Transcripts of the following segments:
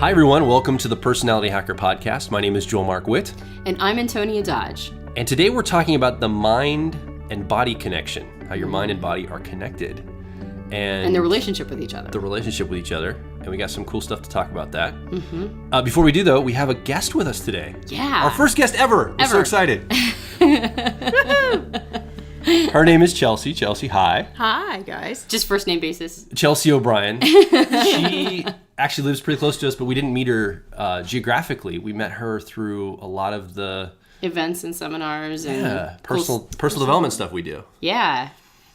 Hi, everyone. Welcome to the Personality Hacker Podcast. My name is Joel Mark Witt. And I'm Antonia Dodge. And today we're talking about the mind and body connection, how your mind and body are connected. And the relationship with each other. And we got some cool stuff to talk about that. Mm-hmm. Before we do, though, we have a guest with us today. Yeah. Our first guest ever. We're so excited. Her name is Chelsea. Chelsea, hi. Hi, guys. Just first name basis. Chelsea O'Brien. She actually lives pretty close to us, but we didn't meet her geographically. We met her through a lot of the events and seminars and personal development stuff we do. Yeah.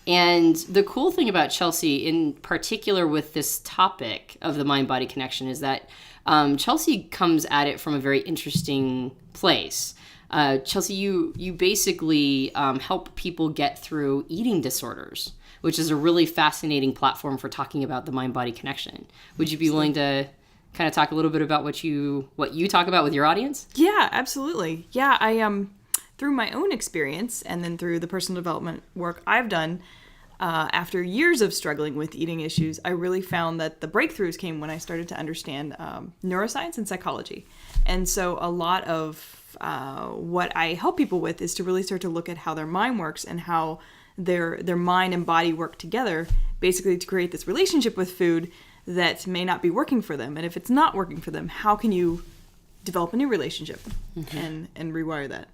And the cool thing about Chelsea, in particular with this topic of the mind-body connection, is that Chelsea comes at it from a very interesting place. Chelsea, you basically help people get through eating disorders, which is a really fascinating platform for talking about the mind-body connection. Would you be willing to kind of talk a little bit about what you talk about with your audience? Yeah, absolutely. Yeah, I through my own experience and then through the personal development work I've done, after years of struggling with eating issues, I really found that the breakthroughs came when I started to understand neuroscience and psychology. And so a lot of what I help people with is to really start to look at how their mind works and how their mind and body work together, basically to create this relationship with food that may not be working for them. And if it's not working for them, how can you develop a new relationship and rewire that?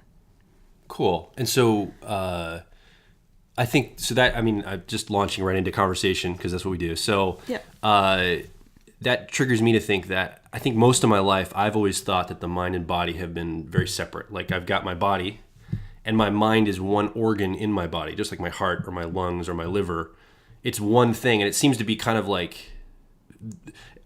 Cool. And so I think, I'm just launching right into conversation because that's what we do. So that triggers me to think that I think most of my life, I've always thought that the mind and body have been very separate. Like I've got my body and my mind is one organ in my body, just like my heart or my lungs or my liver. It's one thing. And it seems to be kind of like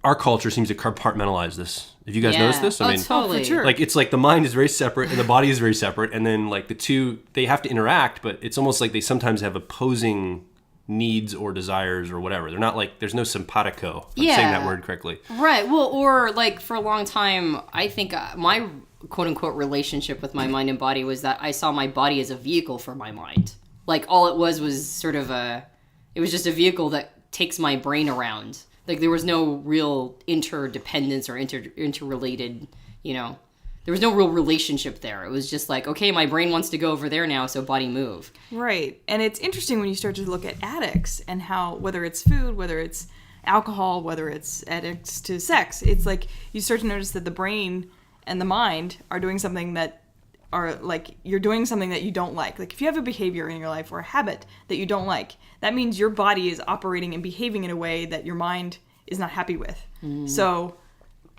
our culture seems to compartmentalize this. Have you guys noticed this? Totally. For sure. Like it's like the mind is very separate and the body is very separate, and then like the two, they have to interact, but it's almost like they sometimes have opposing needs or desires or whatever. They're not like, there's no simpatico. I'm saying that word correctly. Right. Well, or like for a long time, I think my quote unquote relationship with my mind and body was that I saw my body as a vehicle for my mind. Like all it was sort of it was just a vehicle that takes my brain around. Like there was no real interdependence or interrelated, there was no real relationship there. It was just like, okay, my brain wants to go over there now, so body move. Right. And it's interesting when you start to look at addicts and how, whether it's food, whether it's alcohol, whether it's addicts to sex, it's like you start to notice that the brain and the mind are doing something that you're doing something that you don't like. Like if you have a behavior in your life or a habit that you don't like, that means your body is operating and behaving in a way that your mind is not happy with. So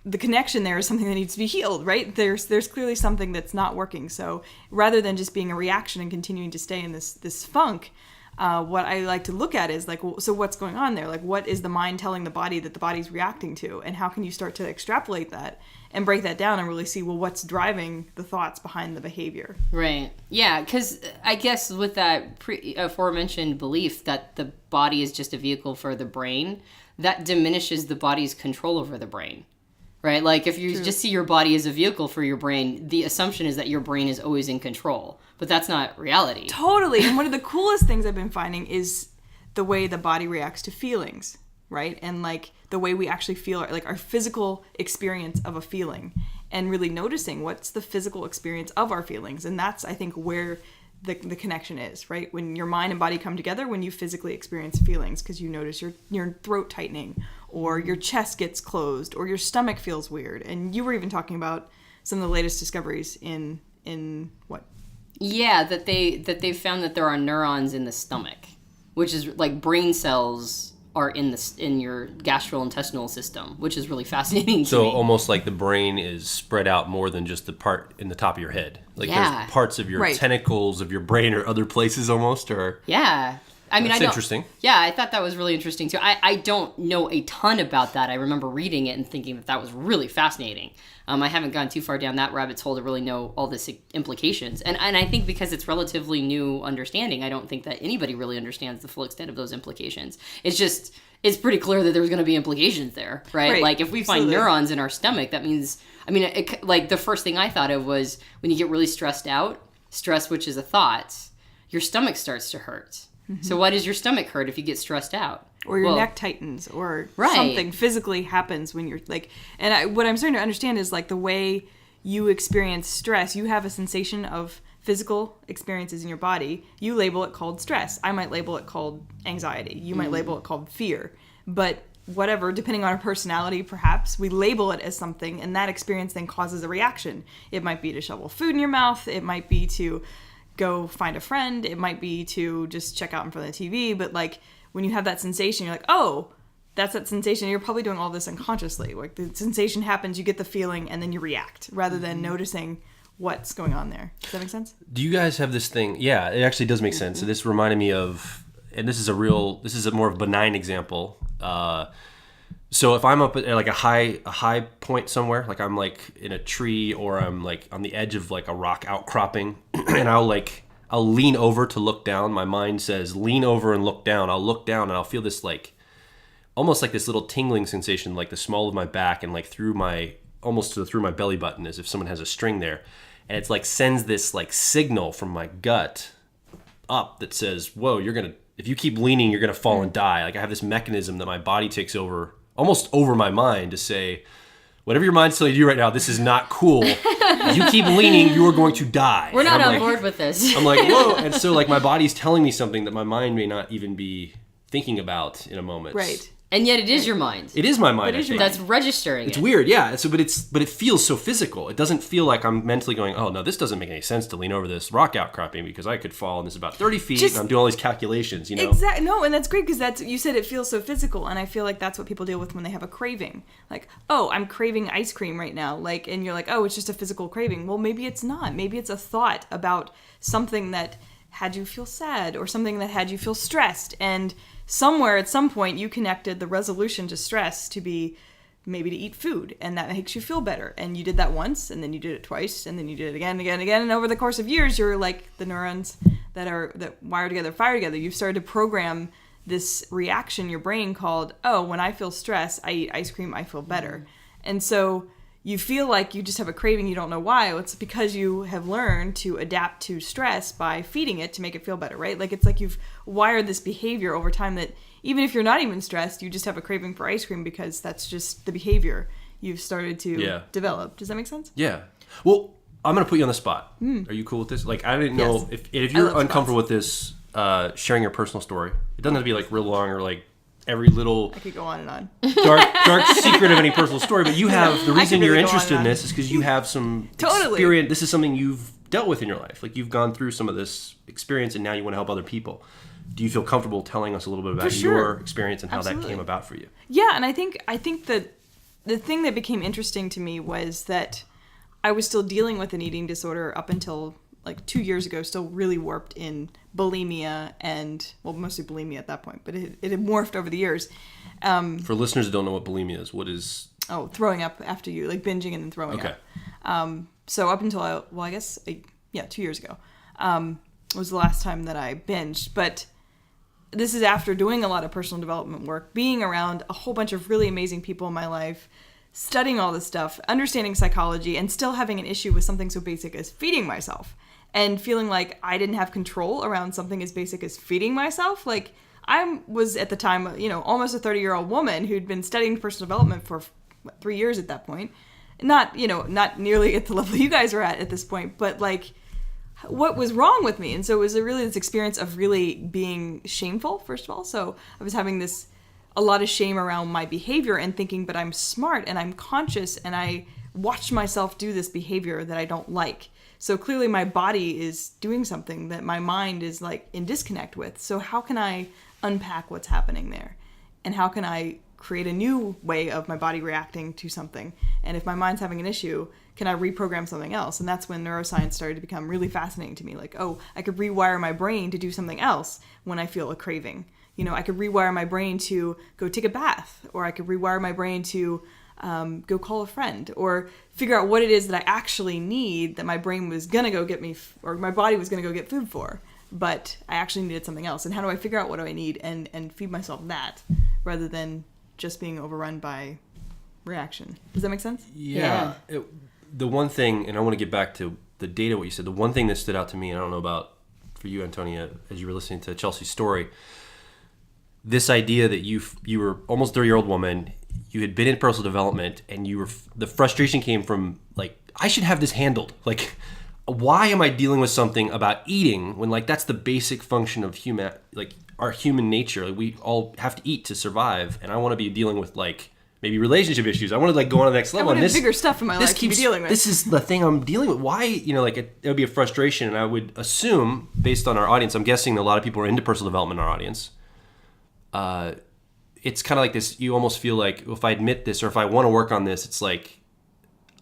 the connection there is something that needs to be healed, right? There's clearly something that's not working. So rather than just being a reaction and continuing to stay in this funk, what I like to look at is like, well, so what's going on there? Like what is the mind telling the body that the body's reacting to? And how can you start to extrapolate that and break that down and really see, well, what's driving the thoughts behind the behavior? Right. Yeah, because I guess with that aforementioned belief that the body is just a vehicle for the brain, that diminishes the body's control over the brain. Right? Like if you just see your body as a vehicle for your brain, the assumption is that your brain is always in control. But that's not reality. Totally. And one of the coolest things I've been finding is the way the body reacts to feelings, right? And like the way we actually feel, like our physical experience of a feeling, and really noticing what's the physical experience of our feelings. And that's, I think, where the connection is, right? When your mind and body come together, when you physically experience feelings, because you notice your throat tightening, or your chest gets closed, or your stomach feels weird. And you were even talking about some of the latest discoveries in what? Yeah, that they found that there are neurons in the stomach, which is like brain cells are in your gastrointestinal system, which is really fascinating to me. So almost like the brain is spread out more than just the part in the top of your head. Like there's parts of your tentacles of your brain or other places almost, or That's interesting. Yeah, I thought that was really interesting too. I don't know a ton about that. I remember reading it and thinking that was really fascinating. I haven't gone too far down that rabbit hole to really know all the implications. And I think because it's relatively new understanding, I don't think that anybody really understands the full extent of those implications. It's pretty clear that there's going to be implications there, right? Like if we find neurons in our stomach, that means, like the first thing I thought of was when you get really stressed out, stress, which is a thought, your stomach starts to hurt. So why does your stomach hurt if you get stressed out? or your neck tightens, or Right. something physically happens when you're like, and what I'm starting to understand is like the way you experience stress, you have a sensation of physical experiences in your body. You label it called stress. I might label it called anxiety. You might label it called fear. But whatever, depending on our personality, perhaps, we label it as something, and that experience then causes a reaction. It might be to shovel food in your mouth. It might be to go find a friend. It might be to just check out in front of the TV. But like, when you have that sensation, you're like, oh, that's that sensation. You're probably doing all this unconsciously. Like, the sensation happens, you get the feeling, and then you react, rather than noticing what's going on there. Does that make sense? Do you guys have this thing? Yeah, it actually does make sense. So this reminded me of, and this is a more of a benign example. So if I'm up at like a high point somewhere, like I'm like in a tree, or I'm like on the edge of like a rock outcropping, and I'll lean over to look down. My mind says, lean over and look down. I'll look down and I'll feel this like, almost like this little tingling sensation, like the small of my back and like through my belly button, as if someone has a string there. And it's like sends this like signal from my gut up that says, whoa, if you keep leaning, you're going to fall and die. Like I have this mechanism that my body takes over, almost over my mind, to say, whatever your mind's telling you right now, this is not cool. If you keep leaning, you are going to die. We're not on board with this. I'm like, whoa. And so like my body's telling me something that my mind may not even be thinking about in a moment. Right. And yet it is your mind. It is my mind, I think. That's registering It's weird, yeah. So, but it feels so physical. It doesn't feel like I'm mentally going, oh, no, this doesn't make any sense to lean over this rock outcropping because I could fall and this is about 30 feet and I'm doing all these calculations, you know? Exactly. No, and that's great because you said it feels so physical, and I feel like that's what people deal with when they have a craving. Like, oh, I'm craving ice cream right now. Like, and you're like, oh, it's just a physical craving. Well, maybe it's not. Maybe it's a thought about something that had you feel sad or something that had you feel stressed, and somewhere at some point you connected the resolution to stress to be maybe to eat food, and that makes you feel better. And you did that once, and then you did it twice, and then you did it again, and over the course of years, you're like the neurons that wire together, fire together. You've started to program this reaction in your brain called, oh, when I feel stress, I eat ice cream, I feel better. And so you feel like you just have a craving, you don't know why. It's because you have learned to adapt to stress by feeding it to make it feel better, right? Like it's like you've wired this behavior over time that even if you're not even stressed, you just have a craving for ice cream because that's just the behavior you've started to develop. Does that make sense? Yeah. Well, I'm going to put you on the spot. Are you cool with this? Like, I didn't know if you're uncomfortable with this, sharing your personal story. It doesn't have to be like real long or like every little I could go on and on. dark secret of any personal story, but you have the reason you're interested in this is because you have some experience. This is something you've dealt with in your life. Like you've gone through some of this experience and now you want to help other people. Do you feel comfortable telling us a little bit about your experience and how that came about for you? Yeah, and I think that the thing that became interesting to me was that I was still dealing with an eating disorder up until like 2 years ago, still really warped in bulimia and, well, mostly bulimia at that point, but it had morphed over the years. For listeners who don't know what bulimia is, what is... Oh, throwing up after you, like binging and then throwing up. So up until, 2 years ago, was the last time that I binged. But this is after doing a lot of personal development work, being around a whole bunch of really amazing people in my life, studying all this stuff, understanding psychology, and still having an issue with something so basic as feeding myself. And feeling like I didn't have control around something as basic as feeding myself. Like, I was, at the time, almost a 30-year-old woman who'd been studying personal development for 3 years at that point. Not nearly at the level you guys are at this point, but, like, what was wrong with me? And so it was really this experience of really being shameful, first of all. So I was having a lot of shame around my behavior and thinking, but I'm smart and I'm conscious and I watched myself do this behavior that I don't like. So clearly my body is doing something that my mind is like in disconnect with. So how can I unpack what's happening there? And how can I create a new way of my body reacting to something? And if my mind's having an issue, can I reprogram something else? And that's when neuroscience started to become really fascinating to me. Like, oh, I could rewire my brain to do something else when I feel a craving. I could rewire my brain to go take a bath, or I could rewire my brain to go call a friend, or figure out what it is that I actually need that my brain was going to go get me, or my body was going to go get food for, but I actually needed something else. And how do I figure out what do I need and feed myself that rather than just being overrun by reaction? Does that make sense? Yeah. The one thing, and I want to get back to the data, what you said, the one thing that stood out to me, and I don't know about for you, Antonia, as you were listening to Chelsea's story, this idea that you were almost 30-year-old woman, you had been in personal development, and the frustration came from like, I should have this handled. Like, why am I dealing with something about eating when like that's the basic function of our human nature? Like, we all have to eat to survive, and I want to be dealing with like maybe relationship issues. I want to like go on to the next level. I want bigger stuff in my life to be dealing with. This is the thing I'm dealing with. Why, like it would be a frustration, and I would assume based on our audience, I'm guessing a lot of people are into personal development in our audience. It's kind of like this, you almost feel like if I admit this or if I want to work on this, it's like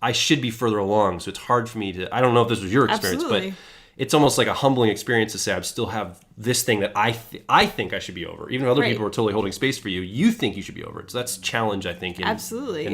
I should be further along. So it's hard for me to, I don't know if this was your experience, Absolutely. but it's almost like a humbling experience to say I still have this thing that I think I should be over. Even if other people are totally holding space for you, you think you should be over it. So that's a challenge, I think. Absolutely.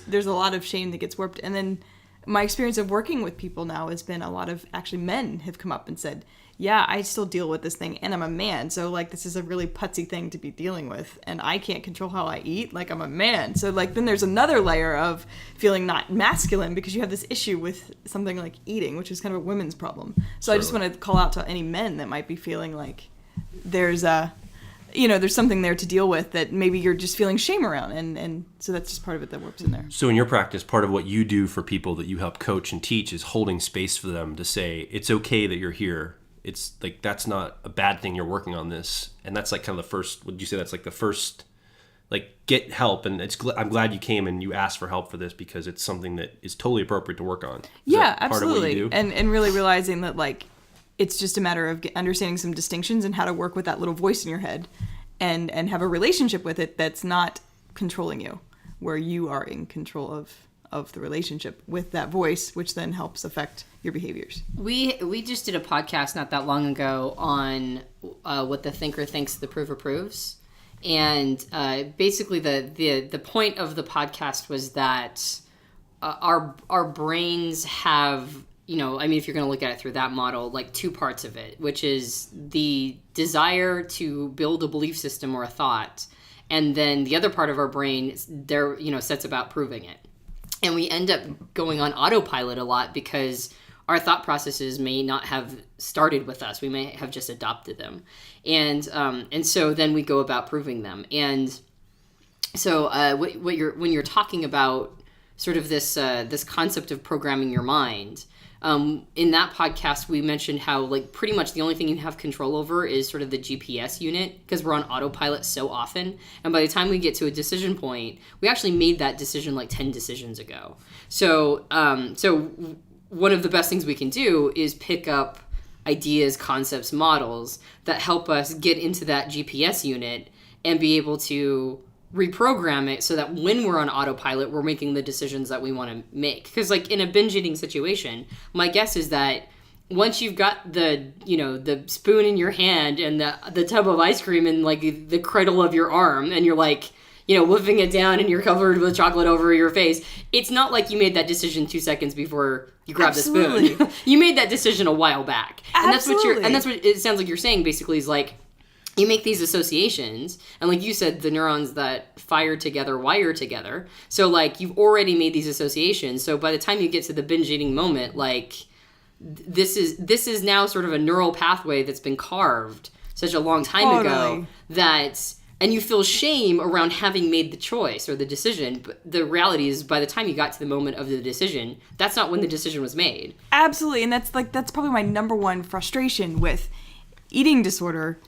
There's a lot of shame that gets warped. And then my experience of working with people now has been a lot of actually men have come up and said, yeah, I still deal with this thing, and I'm a man, so like this is a really putsy thing to be dealing with, and I can't control how I eat, like I'm a man. So like then there's another layer of feeling not masculine because you have this issue with something like eating, which is kind of a women's problem. So I just want to call out to any men that might be feeling like there's there's something there to deal with that maybe you're just feeling shame around, and so that's just part of it that works in there. So in your practice, part of what you do for people that you help coach and teach is holding space for them to say, it's okay that you're here. It's like, that's not a bad thing, you're working on this. And that's like kind of the first, would you say that's like the first, like, get help? And I'm glad you came and you asked for help for this because it's something that is totally appropriate to work on. Yeah, absolutely. And really realizing that like, it's just a matter of understanding some distinctions and how to work with that little voice in your head and have a relationship with it that's not controlling you, where you are in control of the relationship with that voice, which then helps affect your behaviors. We just did a podcast not that long ago on what the thinker thinks the prover proves. And basically the point of the podcast was that our brains have, if you're going to look at it through that model, like two parts of it, which is the desire to build a belief system or a thought. And then the other part of our brain, sets about proving it. And we end up going on autopilot a lot because our thought processes may not have started with us. We may have just adopted them. And so then we go about proving them. And so when you're talking about sort of this concept of programming your mind, in that podcast, we mentioned how like pretty much the only thing you have control over is sort of the GPS unit because we're on autopilot so often. And by the time we get to a decision point, we actually made that decision like 10 decisions ago. So one of the best things we can do is pick up ideas, concepts, models that help us get into that GPS unit and be able to reprogram it so that when we're on autopilot, we're making the decisions that we want to make. Because like in a binge eating situation, my guess is that once you've got the spoon in your hand and the tub of ice cream in like the cradle of your arm and you're like, whipping it down and you're covered with chocolate over your face, it's not like you made that decision 2 seconds before you grabbed the spoon. You made that decision a while back. Absolutely. And that's what it sounds like you're saying basically is like, you make these associations, and like you said, the neurons that fire together wire together. So like you've already made these associations. So by the time you get to the binge eating moment, like this is now sort of a neural pathway that's been carved such a long time ago and you feel shame around having made the choice or the decision. But the reality is by the time you got to the moment of the decision, that's not when the decision was made. Absolutely. And that's probably my number one frustration with eating disorder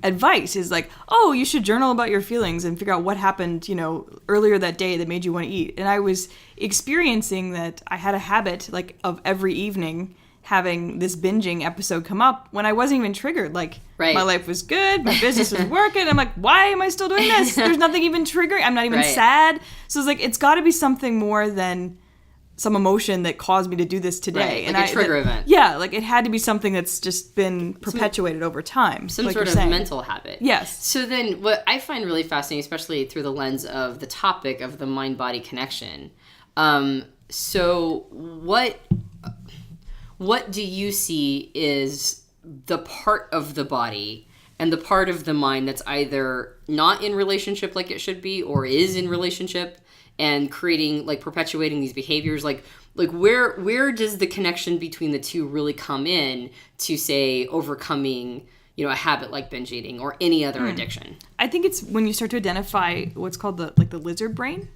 advice is like, oh, you should journal about your feelings and figure out what happened, earlier that day that made you want to eat. And I was experiencing that I had a habit like of every evening having this binging episode come up when I wasn't even triggered. Like my life was good, my business was working. I'm like, why am I still doing this? There's nothing even triggering. I'm not even sad. So it's like, it's got to be something more than some emotion that caused me to do this today. Right, like a trigger event. Yeah, like it had to be something that's just been perpetuated over time. Some like sort of mental habit. Yes. So then what I find really fascinating, especially through the lens of the topic of the mind-body connection, so what do you see is the part of the body and the part of the mind that's either not in relationship like it should be or is in relationship and creating, like, perpetuating these behaviors? Like where does the connection between the two really come in to, say, overcoming, a habit like binge eating or any other addiction. I think it's when you start to identify what's called the lizard brain.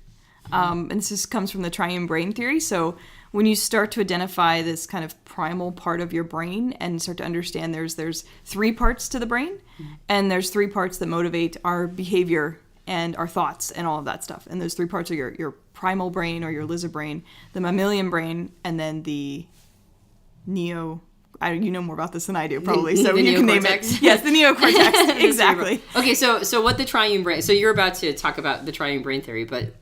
And this comes from the Triune brain theory. So when you start to identify this kind of primal part of your brain and start to understand there's 3 parts to the brain, and there's 3 parts that motivate our behavior and our thoughts and all of that stuff. And those 3 parts are your primal brain or your lizard brain, the mammalian brain, and then the you know more about this than I do, probably. So you can name it. Yes, the neocortex. Exactly. Okay, so what the triune brain... So you're about to talk about the triune brain theory, but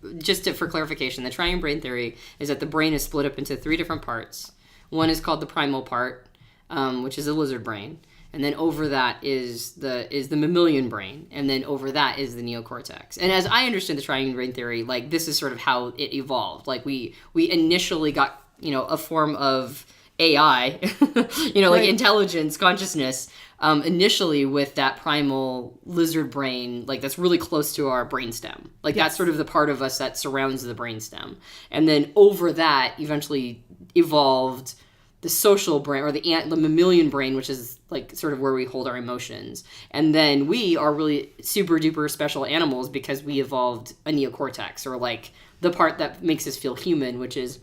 for clarification, the triune brain theory is that the brain is split up into 3 different parts. One is called the primal part, which is the lizard brain. And then over that is the mammalian brain. And then over that is the neocortex. And as I understand the triune brain theory, like, this is sort of how it evolved. Like, we initially got, a form of AI, like intelligence, consciousness, initially with that primal lizard brain, like that's really close to our brainstem. Like that's sort of the part of us that surrounds the brainstem. And then over that eventually evolved the social brain or the mammalian brain, which is like sort of where we hold our emotions. And then we are really super duper special animals because we evolved a neocortex, or like the part that makes us feel human, which is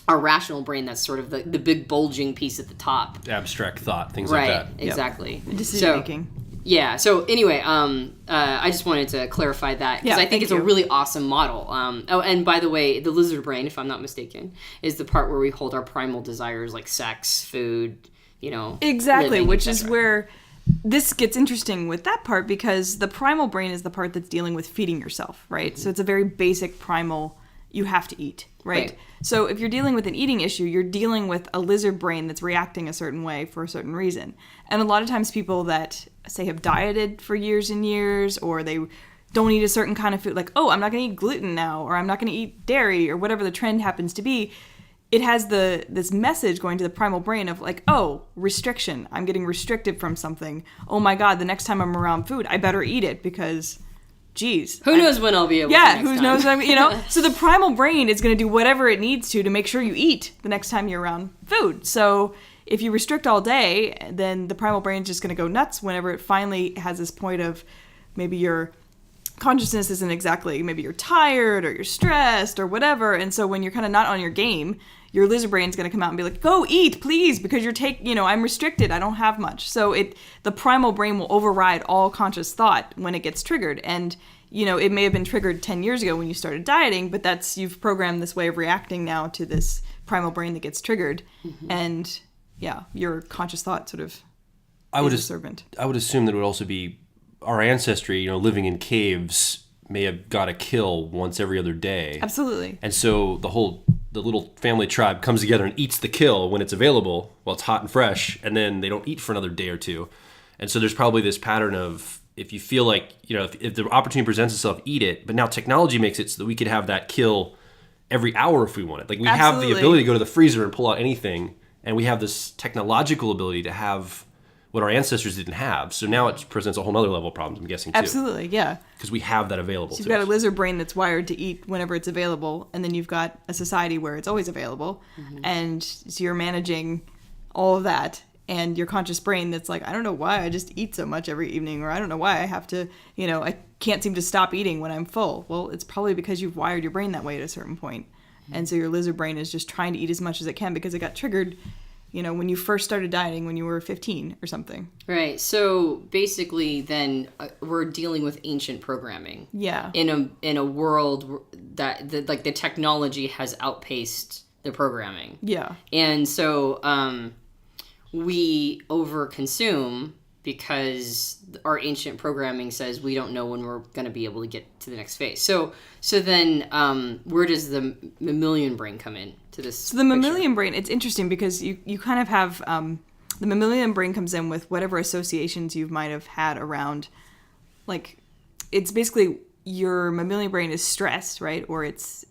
our rational brain. That's sort of the big bulging piece at the top. Abstract thought, things like that. Right, exactly. Decision making. Yeah. So anyway, I just wanted to clarify that because I think it's a really awesome model. And by the way, the lizard brain, if I'm not mistaken, is the part where we hold our primal desires like sex, food, Exactly, living, which is where this gets interesting with that part, because the primal brain is the part that's dealing with feeding yourself, right? Mm-hmm. So it's a very basic primal, you have to eat, right? So if you're dealing with an eating issue, you're dealing with a lizard brain that's reacting a certain way for a certain reason. And a lot of times people that, say, have dieted for years and years, or they don't eat a certain kind of food, like, oh, I'm not going to eat gluten now, or I'm not going to eat dairy, or whatever the trend happens to be, it has this message going to the primal brain of like, oh, restriction. I'm getting restricted from something. Oh my God, the next time I'm around food, I better eat it because... Geez. Who knows when I'll be able to next time. Knows when So the primal brain is going to do whatever it needs to make sure you eat the next time you're around food. So if you restrict all day, then the primal brain is just going to go nuts whenever it finally has this point of maybe your consciousness isn't exactly, maybe you're tired or you're stressed or whatever. And so when you're kind of not on your game, your lizard brain's going to come out and be like, go eat, please, because I'm restricted. I don't have much. So the primal brain will override all conscious thought when it gets triggered. And, it may have been triggered 10 years ago when you started dieting, but you've programmed this way of reacting now to this primal brain that gets triggered. Mm-hmm. And, your conscious thought sort of is a servant. I would assume that it would also be our ancestry, living in caves, may have got a kill once every other day. Absolutely. And so the little family tribe comes together and eats the kill when it's available, while it's hot and fresh, and then they don't eat for another day or two. And so there's probably this pattern of, if you feel like, if the opportunity presents itself, eat it. But now technology makes it so that we could have that kill every hour if we want it. Like we have the ability to go to the freezer and pull out anything, and we have this technological ability to have what our ancestors didn't have. So now it presents a whole other level of problems, I'm guessing, too. Absolutely, yeah. Because we have that available to us. You've got a lizard brain that's wired to eat whenever it's available, and then you've got a society where it's always available. Mm-hmm. And so you're managing all of that, and your conscious brain that's like, I don't know why I just eat so much every evening, or I don't know why I have to, I can't seem to stop eating when I'm full. Well, it's probably because you've wired your brain that way at a certain point. Mm-hmm. And so your lizard brain is just trying to eat as much as it can because it got triggered when you first started dieting when you were 15 or something. Right. So basically then we're dealing with ancient programming. Yeah. In a world that the technology has outpaced the programming. Yeah. And so we overconsume because our ancient programming says we don't know when we're going to be able to get to the next phase. So then where does the mammalian brain come in to this? So the mammalian brain, it's interesting because you kind of have the mammalian brain comes in with whatever associations you might have had around, like, it's basically your mammalian brain is stressed, right? Or it's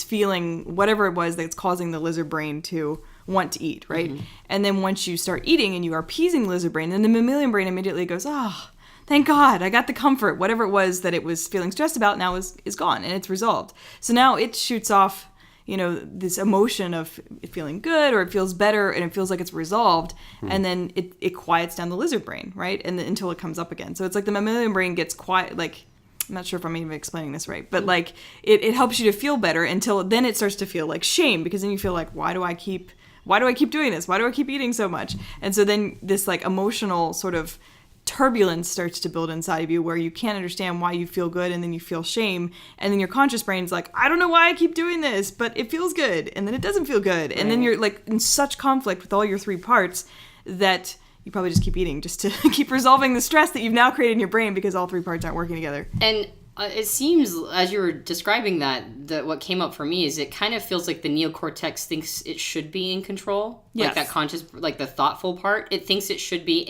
feeling whatever it was that's causing the lizard brain to want to eat, right? Mm-hmm. And then once you start eating and you are appeasing the lizard brain, then the mammalian brain immediately goes, oh, thank God, I got the comfort. Whatever it was that it was feeling stressed about now is gone and it's resolved. So now it shoots off, this emotion of it feeling good, or it feels better, and it feels like it's resolved, and then it quiets down the lizard brain, right? And until it comes up again. So it's like the mammalian brain gets quiet, like, I'm not sure if I'm even explaining this right, but like it helps you to feel better until then it starts to feel like shame, because then you feel like, why do I keep doing this? Why do I keep eating so much? And so then this like emotional sort of turbulence starts to build inside of you, where you can't understand why you feel good, and then you feel shame, and then your conscious brain's like, I don't know why I keep doing this, but it feels good, and then it doesn't feel good, and then you're like in such conflict with all your three parts that you probably just keep eating just to keep resolving the stress that you've now created in your brain because all three parts aren't working together. And it seems, as you were describing that what came up for me is it kind of feels like the neocortex thinks it should be in control. Yes. Like that conscious, like the thoughtful part, it thinks it should be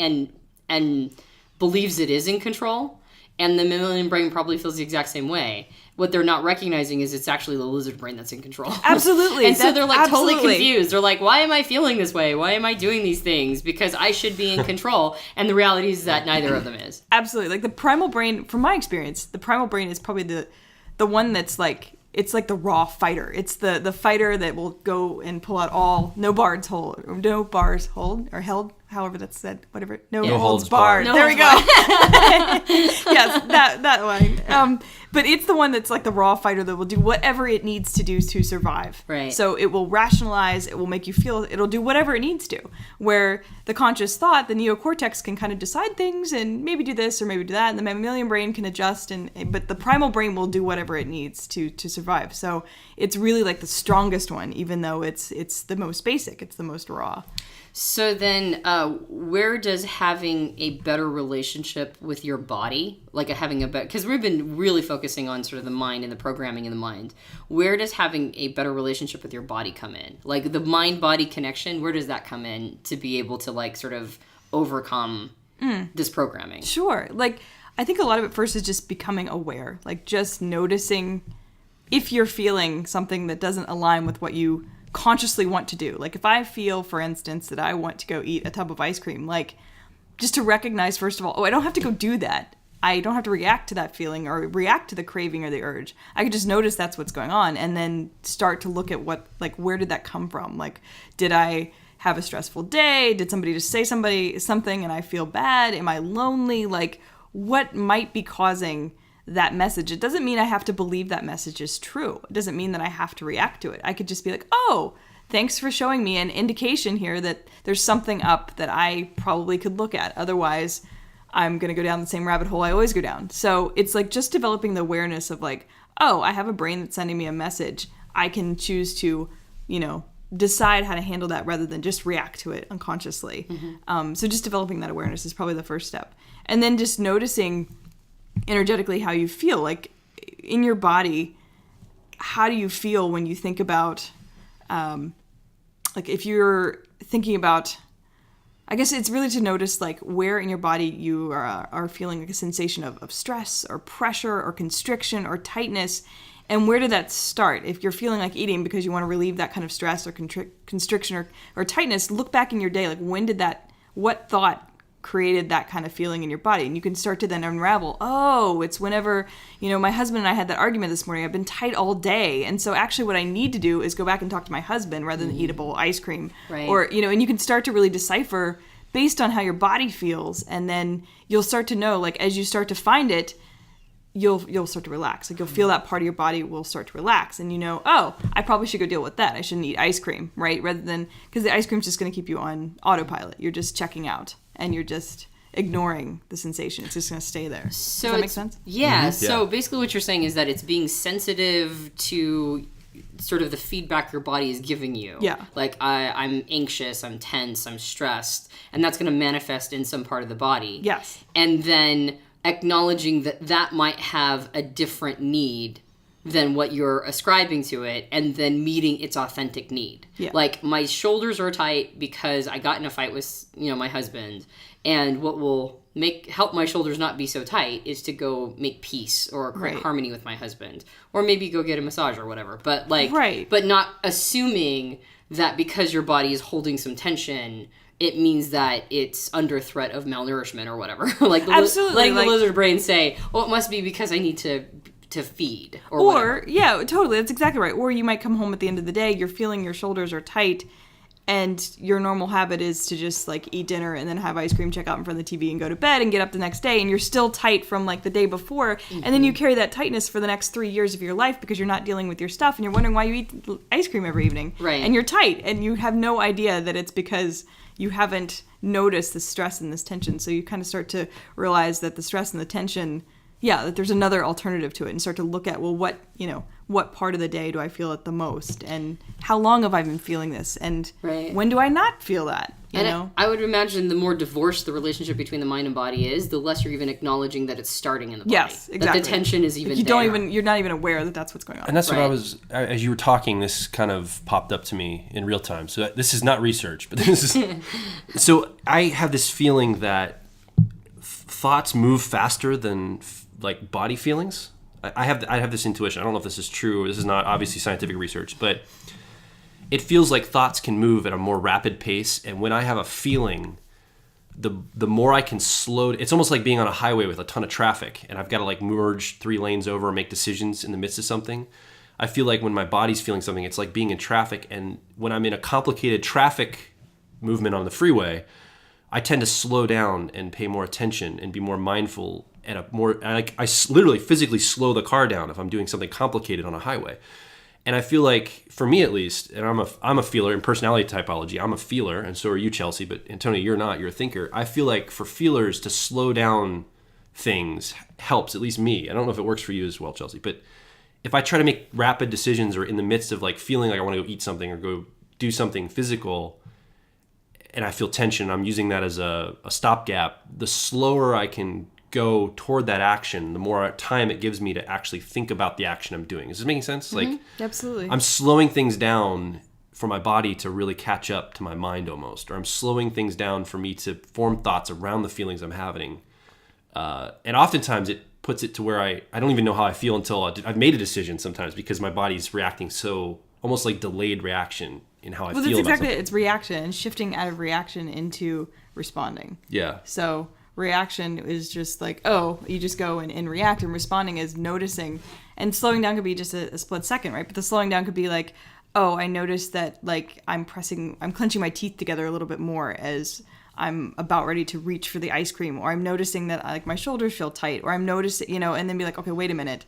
and believes it is in control. And the mammalian brain probably feels the exact same way. What they're not recognizing is it's actually the lizard brain that's in control. Absolutely. And so they're like totally confused. They're like, why am I feeling this way? Why am I doing these things? Because I should be in control. And the reality is that neither of them is. Absolutely. Like the primal brain, from my experience, the primal brain is probably the one that's like, it's like the raw fighter. It's the fighter that will go and pull out all no bars hold, or held, however that's said, whatever. No holds barred. No there we go. Yes, that one. But it's the one that's like the raw fighter that will do whatever it needs to do to survive. Right. So it will rationalize, it will make you feel, it'll do whatever it needs to. Where the conscious thought, the neocortex can kind of decide things and maybe do this or maybe do that, and the mammalian brain can adjust, but the primal brain will do whatever it needs to survive. So it's really like the strongest one, even though it's the most basic, it's the most raw. So then, where does having a better relationship with your body, like having a better, because we've been really focusing on sort of the mind and the programming in the mind, where does having a better relationship with your body come in? Like the mind-body connection, where does that come in to be able to like sort of overcome this programming? Sure. Like, I think a lot of it first is just becoming aware, like just noticing if you're feeling something that doesn't align with what you consciously want to do. Like if I feel, for instance, that I want to go eat a tub of ice cream, like just to recognize, first of all, I don't have to go do that. I don't have to react to that feeling or react to the craving or the urge. I can just notice that's what's going on and then start to look at where did that come from? Like, did I have a stressful day? Did somebody just say something and I feel bad? Am I lonely? Like, what might be causing that message? It doesn't mean I have to believe that message is true. It doesn't mean that I have to react to it. I could just be like, oh, thanks for showing me an indication here that there's something up that I probably could look at. Otherwise, I'm going to go down the same rabbit hole I always go down. So it's like just developing the awareness of like, oh, I have a brain that's sending me a message. I can choose to, decide how to handle that rather than just react to it unconsciously. Mm-hmm. So just developing that awareness is probably the first step. And then just noticing energetically how you feel, like in your body. How do you feel when you think about like if you're thinking about, I guess it's really to notice like where in your body you are feeling like a sensation of stress or pressure or constriction or tightness, and where did that start? If you're feeling like eating because you want to relieve that kind of stress or constriction or tightness, look back in your day, like what thought created that kind of feeling in your body, and you can start to then unravel, oh, it's whenever, my husband and I had that argument this morning, I've been tight all day, and so actually what I need to do is go back and talk to my husband rather than eat a bowl of ice cream. Right. Or, and you can start to really decipher based on how your body feels, and then you'll start to know, like, as you start to find it, you'll start to relax. Like, you'll feel that part of your body will start to relax, and oh, I probably should go deal with that. I shouldn't eat ice cream, right? Rather than, because the ice cream's just going to keep you on autopilot. You're just checking out, and you're just ignoring the sensation. It's just going to stay there. So does that make sense? Yeah. Mm-hmm. So basically what you're saying is that it's being sensitive to sort of the feedback your body is giving you. Yeah. Like, I'm anxious, I'm tense, I'm stressed, and that's going to manifest in some part of the body. Yes. And then acknowledging that might have a different need than what you're ascribing to it, and then meeting its authentic need. Yeah. Like, my shoulders are tight because I got in a fight with, my husband, and what will help my shoulders not be so tight is to go make peace or create harmony with my husband, or maybe go get a massage or whatever. But but not assuming that because your body is holding some tension, it means that it's under threat of malnourishment or whatever. Absolutely. Letting the lizard brain say, well, it must be because I need to to feed or whatever. Yeah, totally. That's exactly right. Or you might come home at the end of the day, you're feeling your shoulders are tight, and your normal habit is to just like eat dinner and then have ice cream, check out in front of the TV and go to bed and get up the next day, and you're still tight from like the day before. Mm-hmm. And then you carry that tightness for the next 3 years of your life because you're not dealing with your stuff and you're wondering why you eat ice cream every evening. Right. And you're tight and you have no idea that it's because you haven't noticed the stress and this tension. So you kind of start to realize that the stress and the tension, that there's another alternative to it, and start to look at, well, what part of the day do I feel it the most, and how long have I been feeling this, and when do I not feel that? You know? I would imagine the more divorced the relationship between the mind and body is, the less you're even acknowledging that it's starting in the body. Yes, exactly. That the tension is even you're not even aware that that's what's going on. And that's what as you were talking, this kind of popped up to me in real time. So this is not research, but this is, so I have this feeling that thoughts move faster than like body feelings. I have this intuition. I don't know if this is true. This is not obviously scientific research, but it feels like thoughts can move at a more rapid pace. And when I have a feeling, the more I can slow. It's almost like being on a highway with a ton of traffic, and I've got to like merge 3 lanes over and make decisions in the midst of something. I feel like when my body's feeling something, it's like being in traffic. And when I'm in a complicated traffic movement on the freeway, I tend to slow down and pay more attention and be more mindful. I literally physically slow the car down if I'm doing something complicated on a highway. And I feel like, for me at least, and I'm a feeler in personality typology, I'm a feeler, and so are you, Chelsea, but Antonia, you're not, you're a thinker. I feel like for feelers to slow down things helps, at least me. I don't know if it works for you as well, Chelsea, but if I try to make rapid decisions or in the midst of like feeling like I want to go eat something or go do something physical, and I feel tension, I'm using that as a stopgap, the slower I can go toward that action, the more time it gives me to actually think about the action I'm doing. Is this making sense? Mm-hmm. Like, absolutely. I'm slowing things down for my body to really catch up to my mind almost, or I'm slowing things down for me to form thoughts around the feelings I'm having. And oftentimes it puts it to where I don't even know how I feel until I've made a decision sometimes, because my body's reacting so almost like delayed reaction in how I feel. Well, that's exactly it. It's reaction and shifting out of reaction into responding. Yeah. So reaction is just like, you just go and react, and responding is noticing. And slowing down could be just a split second, right? But the slowing down could be like, I noticed that like I'm clenching my teeth together a little bit more as I'm about ready to reach for the ice cream, or I'm noticing that like my shoulders feel tight, or I'm noticing, and then be like, okay, wait a minute.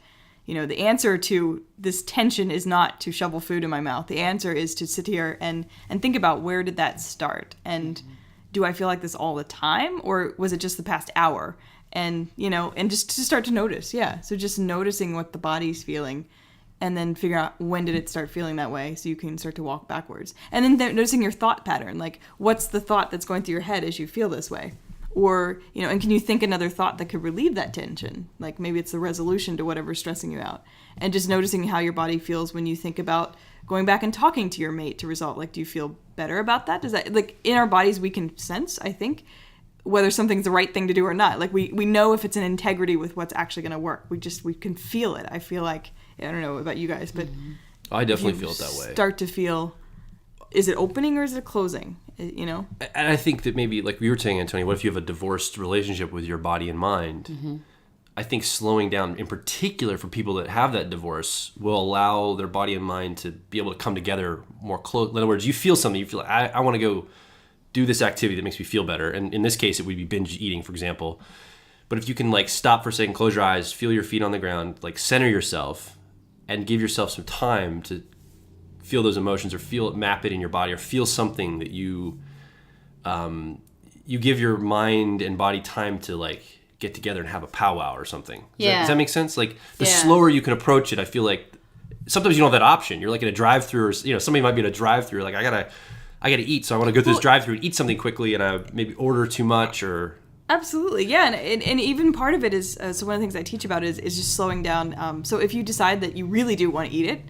The answer to this tension is not to shovel food in my mouth. The answer is to sit here and think about, where did that start? And do I feel like this all the time, or was it just the past hour? And, and just to start to notice. Yeah. So just noticing what the body's feeling, and then figure out when did it start feeling that way, so you can start to walk backwards. And then noticing your thought pattern, like what's the thought that's going through your head as you feel this way? Or, and can you think another thought that could relieve that tension? Like maybe it's the resolution to whatever's stressing you out. And just noticing how your body feels when you think about going back and talking to your mate to resolve. Like, do you feel better about that? Does that, like, in our bodies we can sense, I think, whether something's the right thing to do or not. Like we know if it's in integrity with what's actually going to work. We can feel it. I feel like, I don't know about you guys, but I definitely feel it that way. Start to feel, is it opening or is it closing? And I think that maybe, like we were saying, Antonia, what if you have a divorced relationship with your body and mind? Mm-hmm. I think slowing down, in particular for people that have that divorce, will allow their body and mind to be able to come together more close. In other words, you feel something, you feel like, I want to go do this activity that makes me feel better. And in this case, it would be binge eating, for example. But if you can like stop for a second, close your eyes, feel your feet on the ground, like center yourself, and give yourself some time to feel those emotions, or feel it, map it in your body, or feel something that you give your mind and body time to like get together and have a powwow or something. Does that make sense? Like the slower you can approach it, I feel like sometimes you don't have that option. You're like in a drive-through, or somebody might be in a drive-through, like I gotta eat, so I want to go through this drive-through and eat something quickly, and I maybe order too much, or absolutely, yeah, and even part of it is so one of the things I teach about is just slowing down. So if you decide that you really do want to eat it,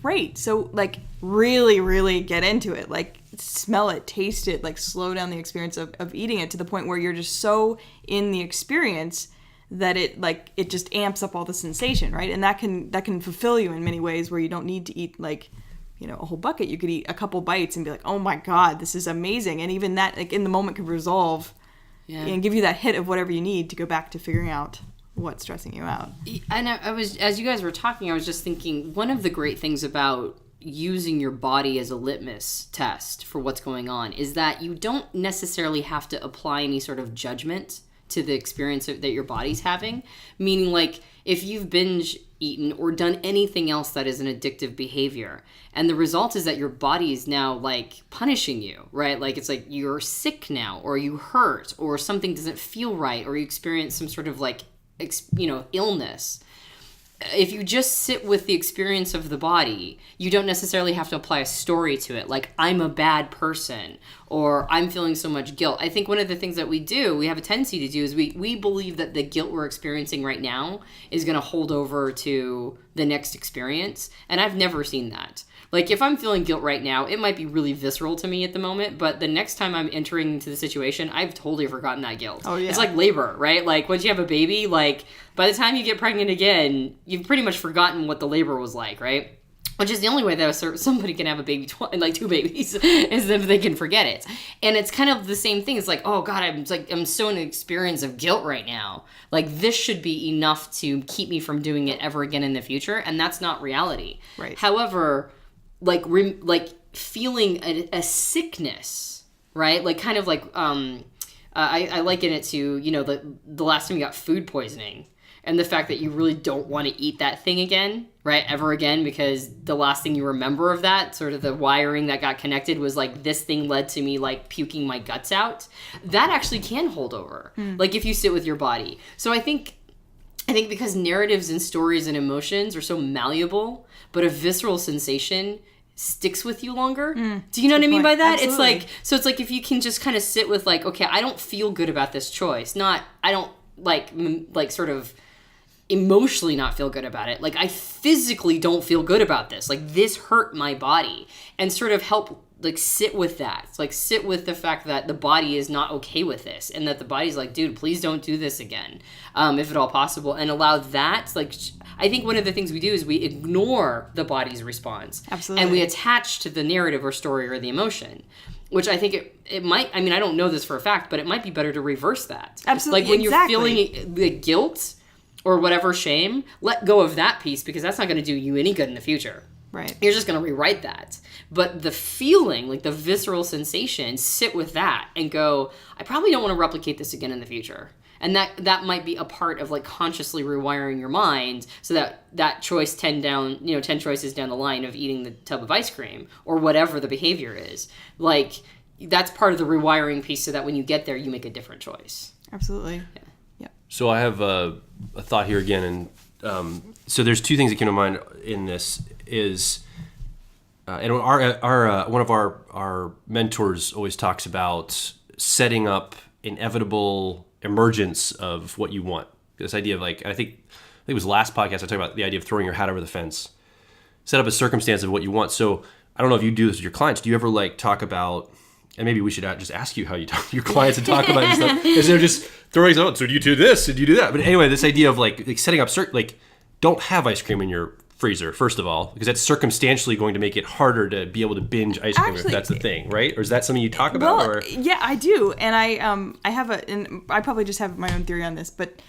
great. So like really, really get into it. Like smell it, taste it, like slow down the experience of eating it to the point where you're just so in the experience that it just amps up all the sensation, right? And that can fulfill you in many ways, where you don't need to eat like a whole bucket. You could eat a couple bites and be like, oh my God, this is amazing. And even that, like in the moment, could resolve and give you that hit of whatever you need to go back to figuring out what's stressing you out. And I was, as you guys were talking, I was just thinking, one of the great things about using your body as a litmus test for what's going on is that you don't necessarily have to apply any sort of judgment to the experience that your body's having. Meaning, like, if you've binge eaten or done anything else that is an addictive behavior, and the result is that your body is now, like, punishing you, right? Like, it's like you're sick now, or you hurt, or something doesn't feel right, or you experience some sort of, like, illness. If you just sit with the experience of the body, you don't necessarily have to apply a story to it, like, I'm a bad person, or I'm feeling so much guilt. I think one of the things that we have a tendency to do is we believe that the guilt we're experiencing right now is going to hold over to the next experience, and I've never seen that. Like, if I'm feeling guilt right now, it might be really visceral to me at the moment, but the next time I'm entering into the situation, I've totally forgotten that guilt. Oh, yeah. It's like labor, right? Like, once you have a baby, like, by the time you get pregnant again, you've pretty much forgotten what the labor was like, right? Which is the only way that somebody can have a baby, like 2 babies, is if they can forget it. And it's kind of the same thing. It's like, oh God, I'm so in an experience of guilt right now. Like, this should be enough to keep me from doing it ever again in the future. And that's not reality. Right. However, like feeling a sickness, right? Like, kind of like, I liken it to, the last time you got food poisoning. And the fact that you really don't want to eat that thing again, right? Ever again, because the last thing you remember of that, sort of the wiring that got connected was like, this thing led to me like puking my guts out. That actually can hold over, like if you sit with your body. So I think because narratives and stories and emotions are so malleable, but a visceral sensation sticks with you longer. Do you know what I mean by that? Absolutely. It's like if you can just kind of sit with like, okay, I don't feel good about this choice. I don't like sort of emotionally not feel good about it. Like, I physically don't feel good about this. Like, this hurt my body. And sort of help, like, sit with that. It's like, sit with the fact that the body is not okay with this. And that the body's like, dude, please don't do this again. If at all possible. And allow that, like, I think one of the things we do is we ignore the body's response. Absolutely. And we attach to the narrative or story or the emotion. Which I think it might, I mean, I don't know this for a fact, but it might be better to reverse that. Absolutely. Like, when you're feeling the guilt or whatever shame, let go of that piece, because that's not going to do you any good in the future. Right. You're just going to rewrite that. But the feeling, like the visceral sensation, sit with that and go, I probably don't want to replicate this again in the future. And that might be a part of like consciously rewiring your mind so that choice 10 choices down the line of eating the tub of ice cream or whatever the behavior is. Like, that's part of the rewiring piece so that when you get there, you make a different choice. Absolutely. Yeah. So I have a thought here again. And so there's 2 things that came to mind in this is, and one of our mentors always talks about setting up inevitable emergence of what you want. This idea of like, I think it was last podcast I talked about the idea of throwing your hat over the fence. Set up a circumstance of what you want. So I don't know if you do this with your clients. Do you ever like talk about, and maybe we should just ask you how you talk to your clients and talk about this stuff, instead of just throwing out, so do you do this and do you do that? But anyway, this idea of like setting up like, don't have ice cream in your freezer, first of all, because that's circumstantially going to make it harder to be able to binge ice cream. Actually, if that's the thing, right? Or is that something you talk about? Well, or? Yeah, I do. And I have and I probably just have my own theory on this, but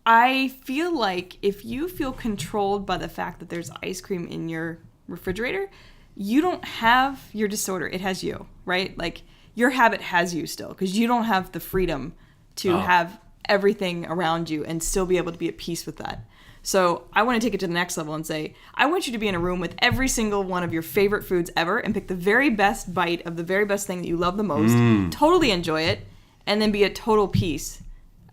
I feel like if you feel controlled by the fact that there's ice cream in your refrigerator, you don't have your disorder. It has you, right? Like, your habit has you still, because you don't have the freedom to have everything around you and still be able to be at peace with that. So I want to take it to the next level and say, I want you to be in a room with every single one of your favorite foods ever and pick the very best bite of the very best thing that you love the most, totally enjoy it, and then be at total peace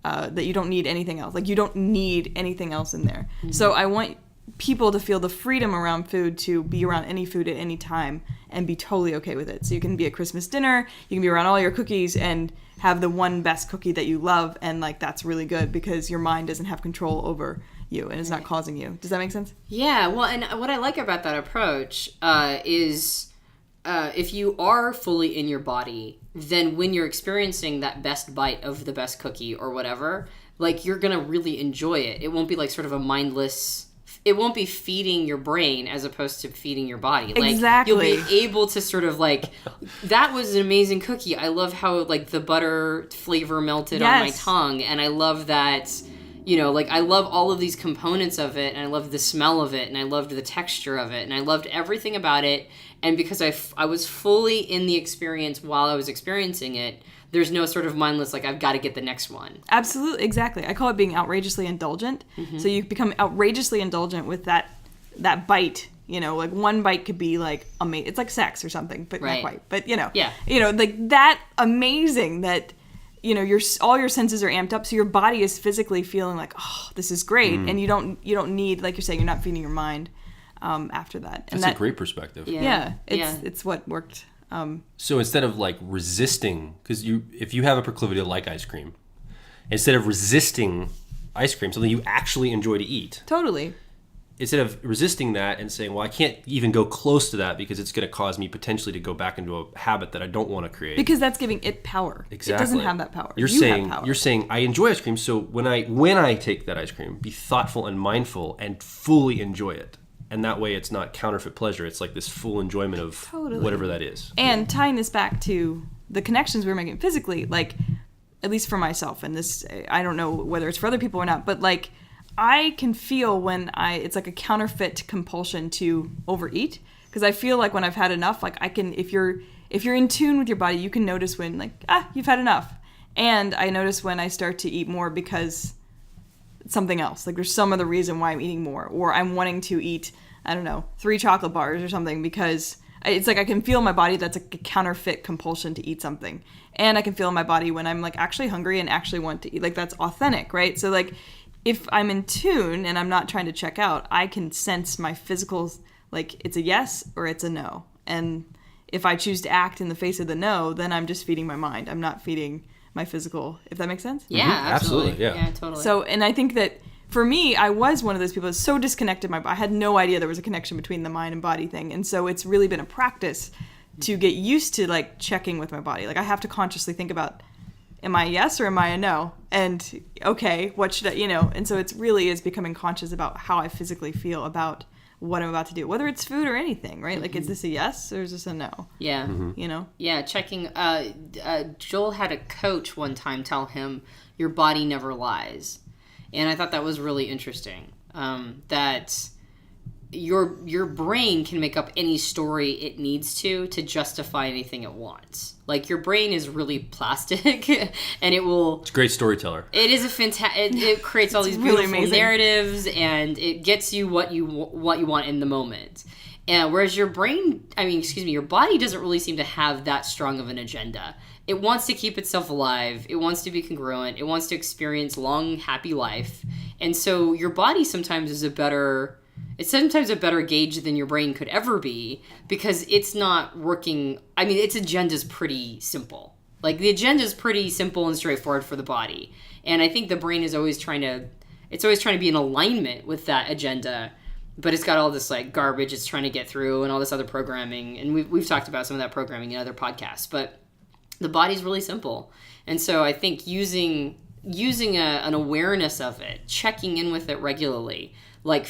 that you don't need anything else. Like, you don't need anything else in there. So I want people to feel the freedom around food to be around any food at any time and be totally okay with it. So you can be at Christmas dinner, you can be around all your cookies and have the one best cookie that you love, and like, that's really good because your mind doesn't have control over you and it's not causing you. Does that make sense? Yeah, well, and what I like about that approach is if you are fully in your body, then when you're experiencing that best bite of the best cookie or whatever, like, you're gonna really enjoy it. It won't be like sort of a mindless, it won't be feeding your brain as opposed to feeding your body. Like, exactly. You'll be able to sort of like, that was an amazing cookie. I love how like the butter flavor melted on my tongue, and I love that, Like I love all of these components of it, and I loved the smell of it, and I loved the texture of it, and I loved everything about it. And because I was fully in the experience while I was experiencing it, there's no sort of mindless, like, I've got to get the next one. Absolutely, exactly. I call it being outrageously indulgent. So you become outrageously indulgent with that bite. Like one bite could be like amazing. It's like sex or something, but not quite. But like that amazing that all your senses are amped up, so your body is physically feeling like, oh, this is great, and you don't need, like you're saying, you're not feeding your mind after that. And that's a great perspective. It's what worked. So instead of like resisting, because if you have a proclivity to like ice cream, instead of resisting ice cream, something you actually enjoy to eat. Totally. Instead of resisting that and saying, well, I can't even go close to that because it's going to cause me potentially to go back into a habit that I don't want to create. Because that's giving it power. Exactly. It doesn't have that power. You're saying I enjoy ice cream, so when I take that ice cream, be thoughtful and mindful and fully enjoy it. And that way it's not counterfeit pleasure. It's like this full enjoyment of whatever that is. And tying this back to the connections we're making physically, like, at least for myself, and this, I don't know whether it's for other people or not, but like, I can feel when it's like a counterfeit compulsion to overeat, because I feel like when I've had enough, like I can, if you're in tune with your body, you can notice when like, you've had enough. And I notice when I start to eat more because it's something else. Like there's some other reason why I'm eating more, or I'm wanting to eat, I don't know, 3 chocolate bars or something, because it's like I can feel in my body that's like a counterfeit compulsion to eat something. And I can feel in my body when I'm like actually hungry and actually want to eat, like that's authentic, right? So like, if I'm in tune and I'm not trying to check out, I can sense my physical, like it's a yes or it's a no. And if I choose to act in the face of the no, then I'm just feeding my mind. I'm not feeding my physical, if that makes sense? Yeah, absolutely. Yeah, totally. So, and I think that for me, I was one of those people who was so disconnected. I had no idea there was a connection between the mind and body thing. And so it's really been a practice to get used to like checking with my body. Like I have to consciously think about, am I a yes or am I a no? And okay, what should I, and so it really is becoming conscious about how I physically feel about what I'm about to do, whether it's food or anything, right? Like, is this a yes or is this a no? Yeah. Yeah, checking. Joel had a coach one time tell him, your body never lies. And I thought that was really interesting, that your brain can make up any story it needs to justify anything it wants. Like your brain is really plastic, and it's a great storyteller. It is a fantastic. It creates all these beautiful narratives, and it gets you what you want in the moment. And whereas your body doesn't really seem to have that strong of an agenda. It wants to keep itself alive. It wants to be congruent. It wants to experience long, happy life. And so your body sometimes is it's sometimes a better gauge than your brain could ever be, because it's not working. I mean, its agenda is pretty simple. Like the agenda is pretty simple and straightforward for the body. And I think the brain is always trying to be in alignment with that agenda, but it's got all this like garbage it's trying to get through and all this other programming. And we've talked about some of that programming in other podcasts, but the body's really simple. And so I think using an awareness of it, checking in with it regularly, like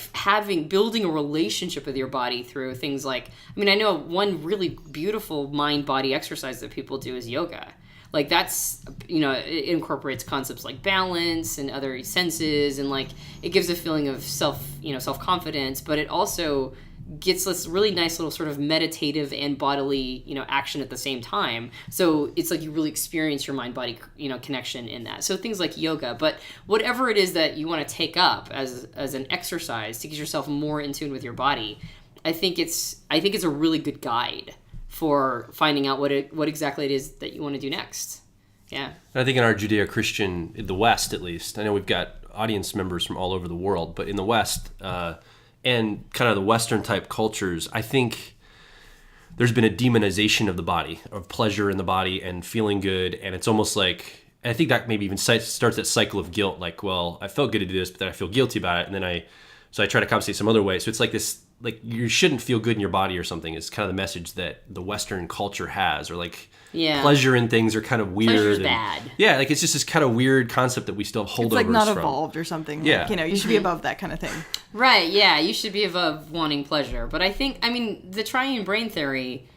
building a relationship with your body through things like, I know one really beautiful mind-body exercise that people do is yoga. Like that's, it incorporates concepts like balance and other senses, and like it gives a feeling of self-confidence, but it also gets this really nice little sort of meditative and bodily, action at the same time. So it's like you really experience your mind-body, connection in that. So things like yoga, but whatever it is that you want to take up as an exercise to get yourself more in tune with your body, I think it's a really good guide for finding out what exactly it is that you want to do next. Yeah. I think in our Judeo-Christian, in the West at least, I know we've got audience members from all over the world, but in the West, and kind of the Western type cultures, I think there's been a demonization of the body, of pleasure in the body and feeling good. And it's almost like, and I think that maybe even starts that cycle of guilt. Like, well, I felt good to do this, but then I feel guilty about it. And then I try to compensate some other way. So it's like this, like you shouldn't feel good in your body or something. It's kind of the message that the Western culture has, or like pleasure in things are kind of weird. Pleasure's bad. Yeah, like it's just this kind of weird concept that we still have holdovers from. It's like not evolved or something. Yeah. Like, you should be above that kind of thing. Right, yeah, you should be above wanting pleasure. But I think, the triune brain theory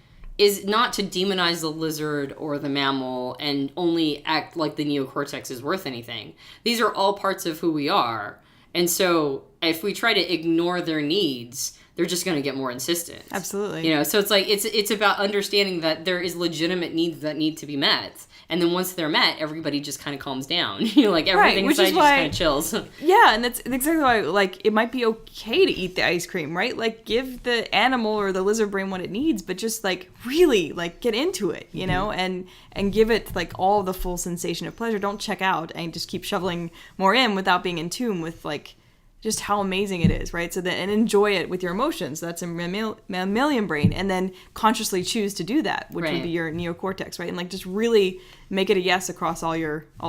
is not to demonize the lizard or the mammal and only act like the neocortex is worth anything. These are all parts of who we are. And so if we try to ignore their needs, they're just going to get more insistent. Absolutely. You know, so it's like, it's about understanding that there is legitimate needs that need to be met. And then once they're met, everybody just kind of calms down. You know, like everything inside just kind of chills. Yeah, and that's exactly why, like, it might be okay to eat the ice cream, right? Like, give the animal or the lizard brain what it needs, but just, like, really, like, get into it, you know, and give it, like, all the full sensation of pleasure. Don't check out and just keep shoveling more in without being in tune with, like, just how amazing it is, right? So then, and enjoy it with your emotions. That's a mammalian brain. And then consciously choose to do that, which would be your neocortex, right? And like just really make it a yes across all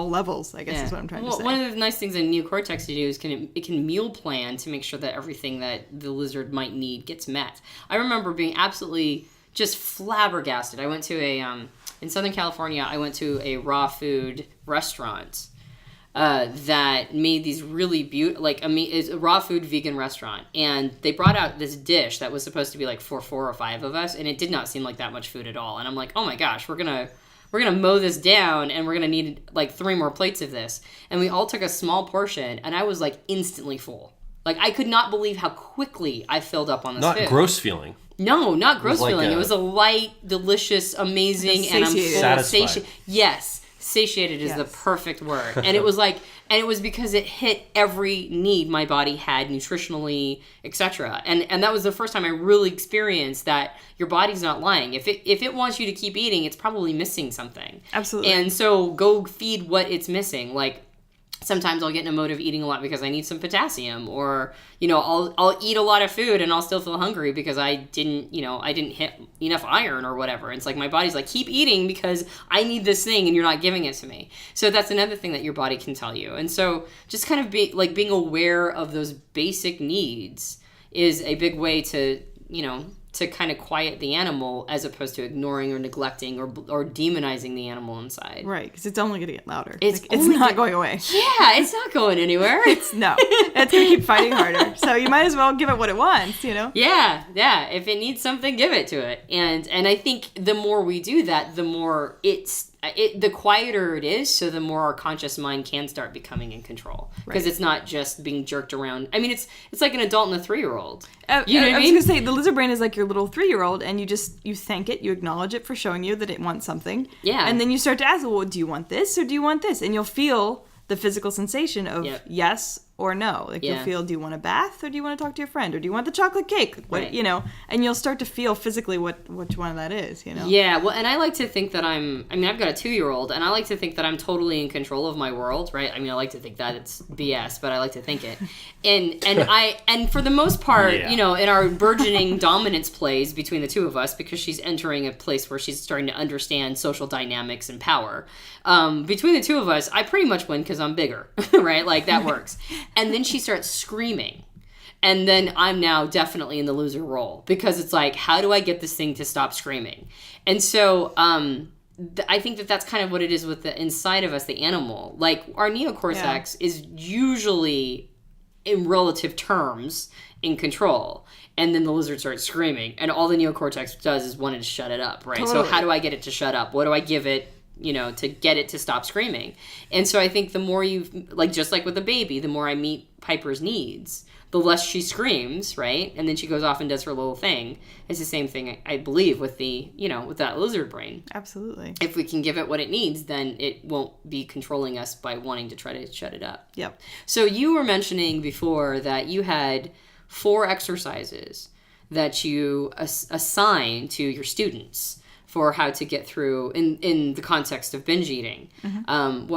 levels, I guess is what I'm trying to say. One of the nice things in neocortex to do is it can meal plan to make sure that everything that the lizard might need gets met. I remember being absolutely just flabbergasted. I went to in Southern California, I went to a raw food restaurant that made these really beautiful, like, it's a raw food vegan restaurant, and they brought out this dish that was supposed to be like for 4 or 5 of us, and it did not seem like that much food at all. And I'm like, oh my gosh, we're gonna mow this down, and we're gonna need like 3 more plates of this. And we all took a small portion, and I was like instantly full. Like, I could not believe how quickly I filled up on this food. Not gross feeling. No, not gross feeling. It was a light, delicious, amazing, and I'm full. Satisfied. Yes. Satiated is the perfect word. And it was like, and it was because it hit every need my body had nutritionally, etc. And that was the first time I really experienced that your body's not lying. If it wants you to keep eating, it's probably missing something. Absolutely. And so go feed what it's missing. Like, sometimes I'll get in a mode of eating a lot because I need some potassium, or, you know, I'll eat a lot of food and I'll still feel hungry because I didn't hit enough iron or whatever. And it's like my body's like, keep eating because I need this thing and you're not giving it to me. So that's another thing that your body can tell you. And so just kind of being aware of those basic needs is a big way to, you know, to kind of quiet the animal, as opposed to ignoring or neglecting or demonizing the animal inside. Right, because it's only going to get louder. It's not going away. Yeah, it's not going anywhere. It's going to keep fighting harder. So you might as well give it what it wants, you know? Yeah. If it needs something, give it to it. And I think the more we do that, the more the quieter it is, so the more our conscious mind can start becoming in control, because it's not just being jerked around. I mean, it's like an adult and a 3-year-old. You know what I mean? I was gonna say, the lizard brain is like your little 3-year-old, and you thank it, you acknowledge it for showing you that it wants something. Yeah. And then you start to ask, well, do you want this or do you want this? And you'll feel the physical sensation of yes or no. Like you'll feel, do you want a bath or do you want to talk to your friend, or do you want the chocolate cake? What, you know, and you'll start to feel physically which one of that is, you know? Yeah, well, and I like to think that I've got a 2-year-old, and I like to think that I'm totally in control of my world, right? I mean, I like to think that it's BS, but I like to think it. And for the most part, you know, in our burgeoning dominance plays between the two of us, because she's entering a place where she's starting to understand social dynamics and power, between the two of us, I pretty much win because I'm bigger, right? Like, that works. And then she starts screaming. And then I'm now definitely in the loser role, because it's like, how do I get this thing to stop screaming? And so I think that's kind of what it is with the inside of us, the animal. Like, our neocortex is usually, in relative terms, in control. And then the lizard starts screaming. And all the neocortex does is want to shut it up, right? Totally. So how do I get it to shut up? What do I give it, you know, to get it to stop screaming? And so I think the more just like with a baby, the more I meet Piper's needs, the less she screams, right? And then she goes off and does her little thing. It's the same thing, I believe, with with that lizard brain. Absolutely. If we can give it what it needs, then it won't be controlling us by wanting to try to shut it up. Yep. So you were mentioning before that you had 4 exercises that you assign to your students for how to get through in the context of binge eating. Mm-hmm.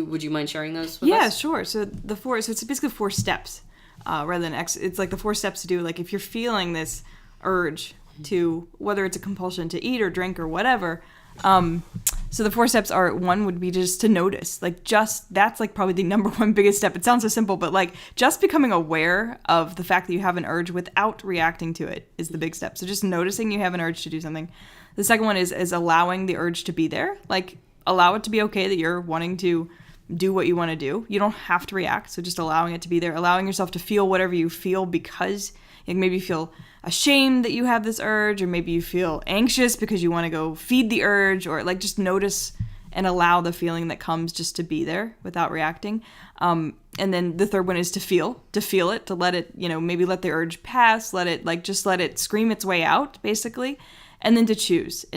Would you mind sharing those with us? Yeah, sure. So it's basically 4 steps rather than it's like the 4 steps to do, like, if you're feeling this urge to, whether it's a compulsion to eat or drink or whatever. So the 4 steps are, 1 would be just to notice, like, that's like probably the number 1 biggest step. It sounds so simple, but like just becoming aware of the fact that you have an urge without reacting to it is the big step. So just noticing you have an urge to do something. The second one is allowing the urge to be there. Like, allow it to be okay that you're wanting to do what you want to do. You don't have to react, so just allowing it to be there, allowing yourself to feel whatever you feel because Like maybe you feel ashamed that you have this urge, or maybe you feel anxious because you want to go feed the urge, or like just notice and allow the feeling that comes just to be there without reacting. And then the third one is to feel it, to let it, maybe let the urge pass, let it scream its way out, basically. And then to choose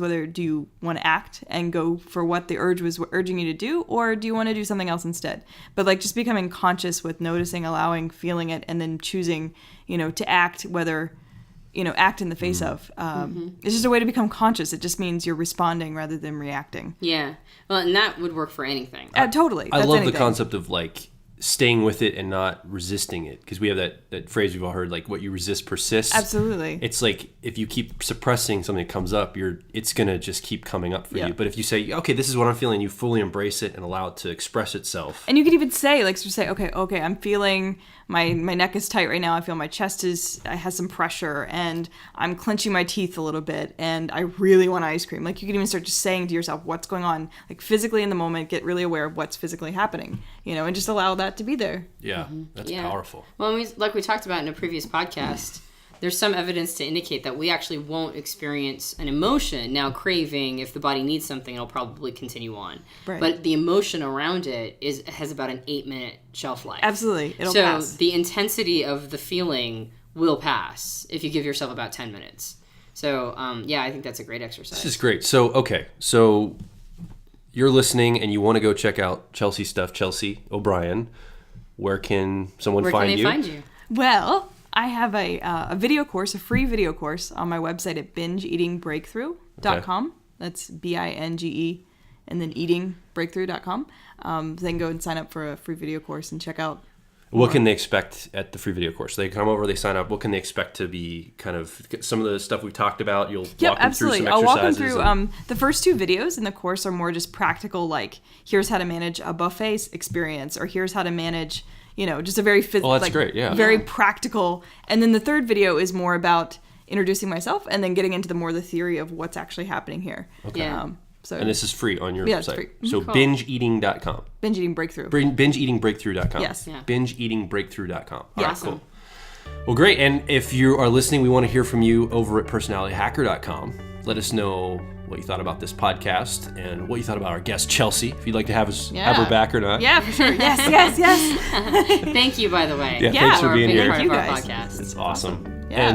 whether do you want to act and go for what the urge was urging you to do, or do you want to do something else instead? But like just becoming conscious with noticing, allowing, feeling it, and then choosing, to act, whether, act in the face of. It's just a way to become conscious. It just means you're responding rather than reacting. Yeah. Well, and that would work for anything. Totally. I love the concept of like staying with it and not resisting it, because we have that phrase we've all heard, like what you resist persists. Absolutely. It's like if you keep suppressing something that comes up, it's gonna just keep coming up for you. But if you say, okay, this is what I'm feeling, you fully embrace it and allow it to express itself. And you could even say, okay, I'm feeling my neck is tight right now. I feel my chest has some pressure, and I'm clenching my teeth a little bit, and I really want ice cream. Like you can even start just saying to yourself what's going on, like physically in the moment. Get really aware of what's physically happening, and just allow that to be there. Yeah, that's powerful. Well, like we talked about in a previous podcast, there's some evidence to indicate that we actually won't experience an emotion. Now, craving, if the body needs something, it'll probably continue on. Right. But the emotion around it has about an 8-minute shelf life. Absolutely. It'll pass. So the intensity of the feeling will pass if you give yourself about 10 minutes. So, I think that's a great exercise. This is great. So you're listening and you want to go check out Chelsea stuff, Chelsea O'Brien. Where can someone find you? Where can they find you? Well, I have a video course, a free video course on my website at bingeeatingbreakthrough.com. Okay. That's BINGE and then eatingbreakthrough.com. They can go and sign up for a free video course and check out. What can they expect at the free video course? They come over, they sign up. What can they expect to be kind of some of the stuff we've talked about? You'll walk them through some exercises. I'll walk them through. The first 2 videos in the course are more just practical, like here's how to manage a buffet experience, or here's how to manage, just a very great, yeah. very practical. And then the third video is more about introducing myself and then getting into the theory of what's actually happening here. Okay. And this is free on your website. It's free. So bingeeating.com. Binge Eating Breakthrough. Bingeeatingbreakthrough.com. Yes. Yeah. Bingeeatingbreakthrough.com. All right, awesome. Cool. Well, great. And if you are listening, we want to hear from you over at personalityhacker.com. Let us know what you thought about this podcast and what you thought about our guest, Chelsea. If you'd like to have her back or not. Yeah, for sure. Yes. Thank you, by the way. Yeah, thanks for being here. Thank you guys. Podcast. It's awesome. Yeah.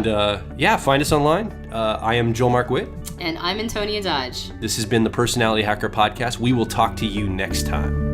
And find us online. I am Joel Mark Witt. And I'm Antonia Dodge. This has been the Personality Hacker Podcast. We will talk to you next time.